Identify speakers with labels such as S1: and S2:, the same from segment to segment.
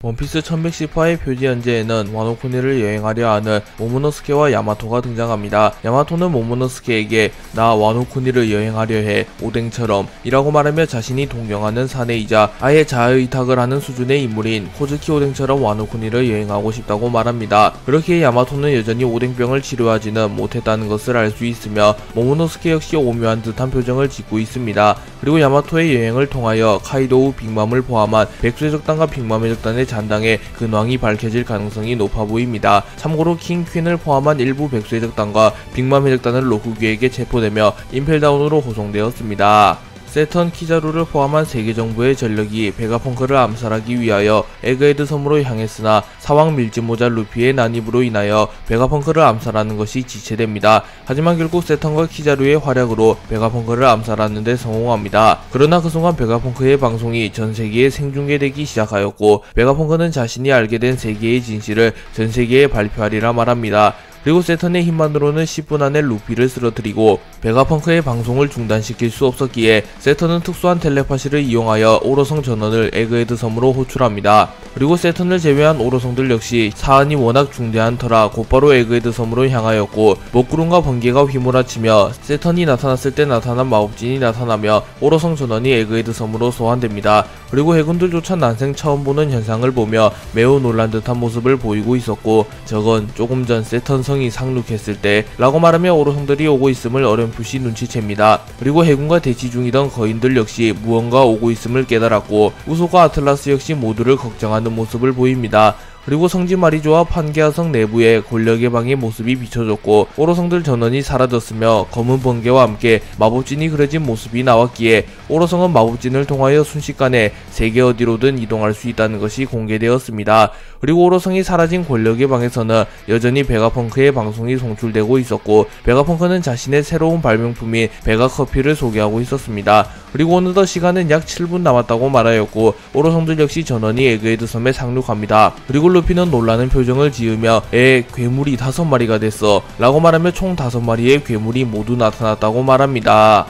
S1: 원피스 1110화의 표지 현재에는 와노쿠니를 여행하려 하는 모모노스케와 야마토가 등장합니다. 야마토는 모모노스케에게 나 와노쿠니를 여행하려 해 오뎅처럼 이라고 말하며 자신이 동경하는 사내이자 아예 자아의탁을 하는 수준의 인물인 코즈키 오뎅처럼 와노쿠니를 여행하고 싶다고 말합니다. 그렇기에 야마토는 여전히 오뎅병을 치료하지는 못했다는 것을 알 수 있으며 모모노스케 역시 오묘한 듯한 표정을 짓고 있습니다. 그리고 야마토의 여행을 통하여 카이도우 빅맘을 포함한 백수의 적단과 빅맘의 적단의 잔당의 근황이 밝혀질 가능성이 높아 보입니다. 참고로 킹, 퀸을 포함한 일부 백수의 적단과 빅맘의 적단은 로쿠규에게 체포되며 임펠다운으로 호송되었습니다. 세턴, 키자루를 포함한 세계 정부의 전력이 베가펑크를 암살하기 위하여 에그헤드 섬으로 향했으나 사왕 밀짚모자 루피의 난입으로 인하여 베가펑크를 암살하는 것이 지체됩니다. 하지만 결국 세턴과 키자루의 활약으로 베가펑크를 암살하는 데 성공합니다. 그러나 그 순간 베가펑크의 방송이 전세계에 생중계되기 시작하였고 베가펑크는 자신이 알게 된 세계의 진실을 전세계에 발표하리라 말합니다. 그리고 세턴의 힘만으로는 10분 안에 루피를 쓰러뜨리고 베가펑크의 방송을 중단시킬 수 없었기에 세턴은 특수한 텔레파시를 이용하여 오로성 전원을 에그헤드 섬으로 호출합니다. 그리고 세턴을 제외한 오로성들 역시 사안이 워낙 중대한 터라 곧바로 에그헤드 섬으로 향하였고 먹구름과 번개가 휘몰아치며 세턴이 나타났을 때 나타난 마법진이 나타나며 오로성 전원이 에그헤드 섬으로 소환됩니다. 그리고 해군들조차 난생 처음 보는 현상을 보며 매우 놀란 듯한 모습을 보이고 있었고 저건 조금 전 세턴 성이 상륙했을 때 라고 말하며 오로성들이 오고 있음을 어렴풋이 눈치챕니다. 그리고 해군과 대치 중이던 거인들 역시 무언가 오고 있음을 깨달았고 우소과 아틀라스 역시 모두를 걱정하는 모습을 보입니다. 그리고 성지 마리조와 판게아성 내부에 권력의 방의 모습이 비춰졌고 오로성들 전원이 사라졌으며 검은 번개와 함께 마법진이 그려진 모습이 나왔기에 오로성은 마법진을 통하여 순식간에 세계 어디로든 이동할 수 있다는 것이 공개되었습니다. 그리고 오로성이 사라진 권력의 방에서는 여전히 베가펑크의 방송이 송출되고 있었고 베가펑크는 자신의 새로운 발명품인 베가커피를 소개하고 있었습니다. 그리고 어느덧 시간은 약 7분 남았다고 말하였고 오로성들 역시 전원이 에그헤드 섬에 상륙합니다. 그리고 루피는 놀라는 표정을 지으며 괴물이 5마리가 됐어 라고 말하며 총 5마리의 괴물이 모두 나타났다고 말합니다.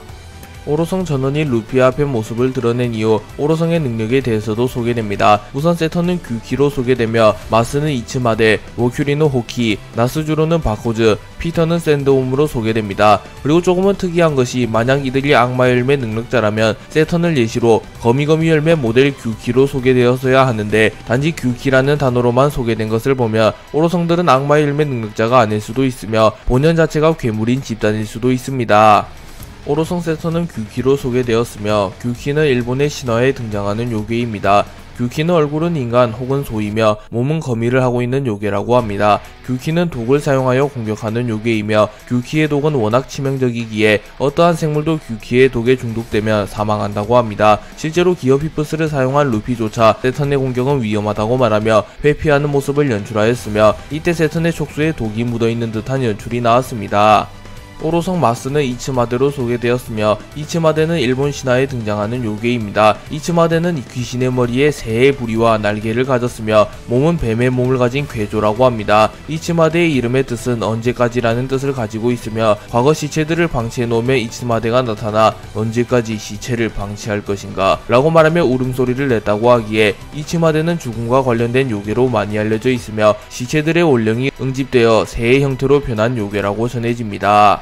S1: 오로성 전원이 루피 앞의 모습을 드러낸 이후 오로성의 능력에 대해서도 소개됩니다. 우선 세턴은 규키로 소개되며 마스는 이츠마데, 워큐리는 호키, 나스주로는 바코즈, 피터는 샌드홈으로 소개됩니다. 그리고 조금은 특이한 것이 만약 이들이 악마 열매 능력자라면 세턴을 예시로 거미거미 열매 모델 규키로 소개되었어야 하는데 단지 규키라는 단어로만 소개된 것을 보면 오로성들은 악마 열매 능력자가 아닐 수도 있으며 본연 자체가 괴물인 집단일 수도 있습니다. 오로성 세턴은 규키로 소개되었으며 규키는 일본의 신화에 등장하는 요괴입니다. 규키는 얼굴은 인간 혹은 소이며 몸은 거미를 하고 있는 요괴라고 합니다. 규키는 독을 사용하여 공격하는 요괴이며 규키의 독은 워낙 치명적이기에 어떠한 생물도 규키의 독에 중독되면 사망한다고 합니다. 실제로 기어 피프스를 사용한 루피조차 세턴의 공격은 위험하다고 말하며 회피하는 모습을 연출하였으며 이때 세턴의 촉수에 독이 묻어있는 듯한 연출이 나왔습니다. 오로성 마스는 이츠마데로 소개되었으며 이츠마데는 일본 신화에 등장하는 요괴입니다. 이츠마데는 귀신의 머리에 새의 부리와 날개를 가졌으며 몸은 뱀의 몸을 가진 괴조라고 합니다. 이츠마데의 이름의 뜻은 언제까지라는 뜻을 가지고 있으며 과거 시체들을 방치해 놓으면 이츠마데가 나타나 언제까지 시체를 방치할 것인가 라고 말하며 울음소리를 냈다고 하기에 이츠마데는 죽음과 관련된 요괴로 많이 알려져 있으며 시체들의 원령이 응집되어 새의 형태로 변한 요괴라고 전해집니다.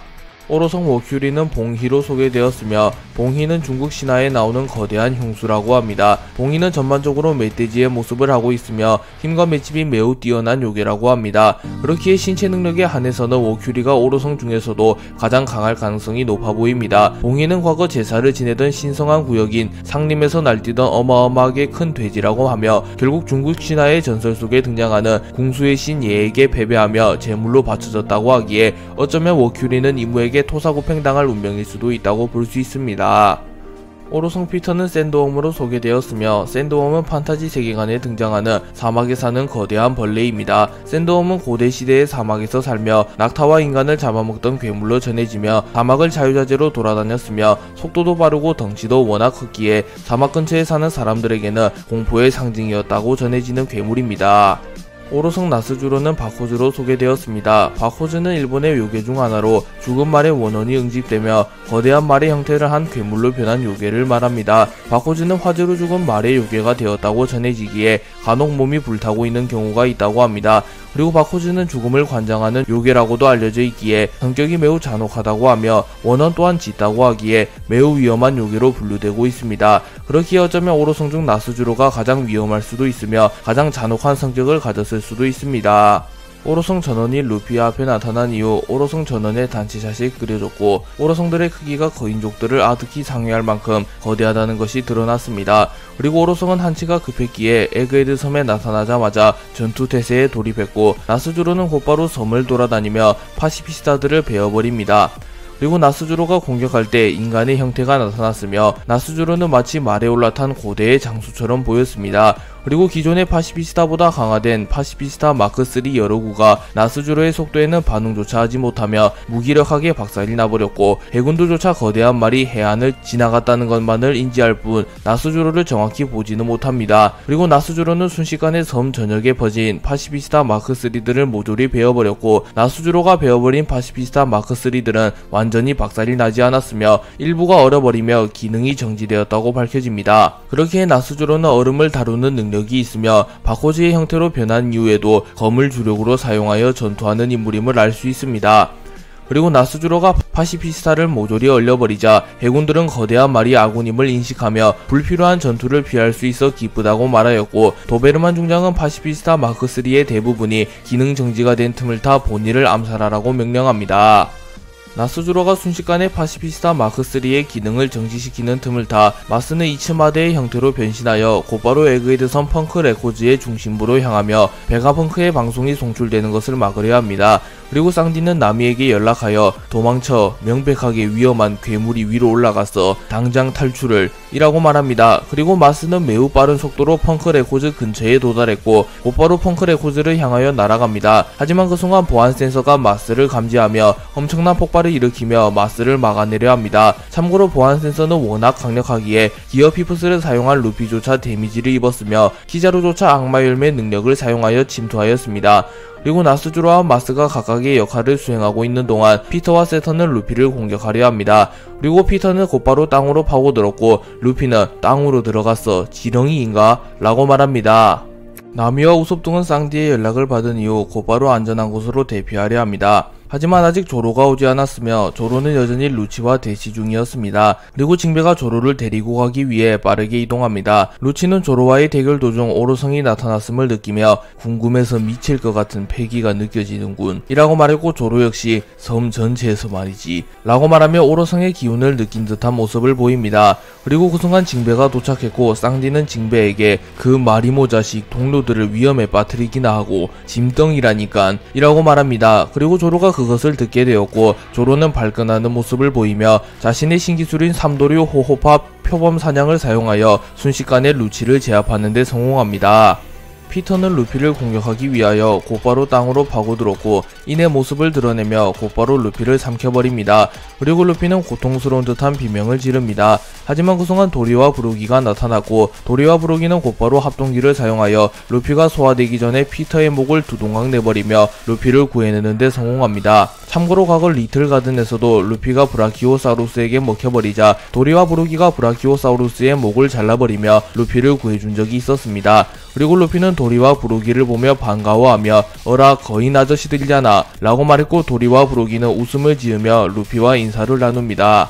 S1: 오로성 워큐리는 봉희로 소개되었으며 봉희는 중국 신화에 나오는 거대한 흉수라고 합니다. 봉희는 전반적으로 멧돼지의 모습을 하고 있으며 힘과 맷집이 매우 뛰어난 요괴라고 합니다. 그렇기에 신체 능력에 한해서는 워큐리가 오로성 중에서도 가장 강할 가능성이 높아 보입니다. 봉희는 과거 제사를 지내던 신성한 구역인 상림에서 날뛰던 어마어마하게 큰 돼지라고 하며 결국 중국 신화의 전설 속에 등장하는 궁수의 신 예에게 패배하며 제물로 바쳐졌다고 하기에 어쩌면 워큐리는 이무에게 토사구팽당할 운명일 수도 있다고 볼 수 있습니다. 오로성 피터는 샌드웜으로 소개되었으며 샌드웜은 판타지 세계관에 등장하는 사막에 사는 거대한 벌레입니다. 샌드웜은 고대 시대의 사막에서 살며 낙타와 인간을 잡아먹던 괴물로 전해지며 사막을 자유자재로 돌아다녔으며 속도도 빠르고 덩치도 워낙 컸기에 사막 근처에 사는 사람들에게는 공포의 상징이었다고 전해지는 괴물입니다. 오로성 나스주로는 바코즈로 소개되었습니다. 바코즈는 일본의 요괴 중 하나로 죽은 말의 원혼이 응집되며 거대한 말의 형태를 한 괴물로 변한 요괴를 말합니다. 바코즈는 화재로 죽은 말의 요괴가 되었다고 전해지기에 간혹 몸이 불타고 있는 경우가 있다고 합니다. 그리고 바코즈는 죽음을 관장하는 요괴라고도 알려져 있기에 성격이 매우 잔혹하다고 하며 원혼 또한 짙다고 하기에 매우 위험한 요괴로 분류되고 있습니다. 그렇기에 어쩌면 오로성 중 나스주로가 가장 위험할 수도 있으며 가장 잔혹한 성격을 가졌을 수도 있습니다. 오로성 전원이 루피 앞에 나타난 이후 오로성 전원의 단체샷이 그려졌고 오로성들의 크기가 거인족들을 아득히 상회할 만큼 거대하다는 것이 드러났습니다. 그리고 오로성은 한치가 급했기에 에그헤드 섬에 나타나자마자 전투 태세에 돌입했고 나스주로는 곧바로 섬을 돌아다니며 파시피스타들을 베어버립니다. 그리고 나스주로가 공격할 때 인간의 형태가 나타났으며 나스주로는 마치 말에 올라탄 고대의 장수처럼 보였습니다. 그리고 기존의 파시피스타보다 강화된 파시피스타 마크 3 여러 구가 나스주로의 속도에는 반응조차 하지 못하며 무기력하게 박살이 나버렸고 해군도조차 거대한 말이 해안을 지나갔다는 것만을 인지할 뿐 나스주로를 정확히 보지는 못합니다. 그리고 나스주로는 순식간에 섬 전역에 퍼진 파시피스타 마크 3들을 모조리 베어버렸고 나스주로가 베어버린 파시피스타 마크 3들은 완전히 박살이 나지 않았으며 일부가 얼어버리며 기능이 정지되었다고 밝혀집니다. 그렇게 나스주로는 얼음을 다루는 능력이 있으며 바코즈의 형태로 변한 이후에도 검을 주력으로 사용하여 전투하는 인물임을 알 수 있습니다. 그리고 나스주로가 파시피스타를 모조리 얼려버리자 해군들은 거대한 말이 아군임을 인식하며 불필요한 전투를 피할 수 있어 기쁘다고 말하였고 도베르만 중장은 파시피스타 마크 3의 대부분이 기능 정지가 된 틈을 타 본인을 암살하라고 명령합니다. 나스주로가 순식간에 파시피스타 마크 3의 기능을 정지시키는 틈을 타 마스는 이츠마데의 형태로 변신하여 곧바로 에그헤드 섬 펑크 레코즈의 중심부로 향하며 베가펑크의 방송이 송출되는 것을 막으려 합니다. 그리고 쌍디는 나미에게 연락하여 도망쳐, 명백하게 위험한 괴물이 위로 올라갔어, 당장 탈출을 이라고 말합니다. 그리고 마스는 매우 빠른 속도로 펑크 레코즈 근처에 도달했고 곧바로 펑크 레코즈를 향하여 날아갑니다. 하지만 그 순간 보안 센서가 마스를 감지하며 엄청난 폭발을 일으키며 마스를 막아내려 합니다. 참고로 보안 센서는 워낙 강력하기에 기어 피프스를 사용한 루피조차 데미지를 입었으며 키자루조차 악마 열매 능력을 사용하여 침투하였습니다. 그리고 나스주로와 마스가 각각의 역할을 수행하고 있는 동안 피터와 세턴은 루피를 공격하려 합니다. 그리고 피터는 곧바로 땅으로 파고들었고 루피는 땅으로 들어갔어, 지렁이인가? 라고 말합니다. 나미와 우솝 등은 쌍디의 연락을 받은 이후 곧바로 안전한 곳으로 대피하려 합니다. 하지만 아직 조로가 오지 않았으며 조로는 여전히 루치와 대치 중이었습니다. 그리고 징베가 조로를 데리고 가기 위해 빠르게 이동합니다. 루치는 조로와의 대결 도중 오로성이 나타났음을 느끼며 궁금해서 미칠 것 같은 패기가 느껴지는군 이라고 말했고 조로 역시 섬 전체에서 말이지 라고 말하며 오로성의 기운을 느낀 듯한 모습을 보입니다. 그리고 그 순간 징베가 도착했고 쌍디는 징베에게 그 마리모 자식 동료들을 위험에 빠뜨리기나 하고 짐덩이라니깐 이라고 말합니다. 그리고 조로가 그것을 듣게 되었고 조로는 발끈하는 모습을 보이며 자신의 신기술인 삼도류 호호파 표범 사냥을 사용하여 순식간에 루치를 제압하는 데 성공합니다. 피터는 루피를 공격하기 위하여 곧바로 땅으로 파고들었고 이내 모습을 드러내며 곧바로 루피를 삼켜버립니다. 그리고 루피는 고통스러운 듯한 비명을 지릅니다. 하지만 그 순간 도리와 브루기가 나타났고 도리와 브루기는 곧바로 합동기를 사용하여 루피가 소화되기 전에 피터의 목을 두동강 내버리며 루피를 구해내는 데 성공합니다. 참고로 과거 리틀 가든에서도 루피가 브라키오사우루스에게 먹혀버리자 도리와 브루기가 브라키오사우루스의 목을 잘라버리며 루피를 구해준 적이 있었습니다. 그리고 루피는 도리와 브루기를 보며 반가워하며 어라 거인 아저씨들이잖아 라고 말했고 도리와 브루기는 웃음을 지으며 루피와 인사를 나눕니다.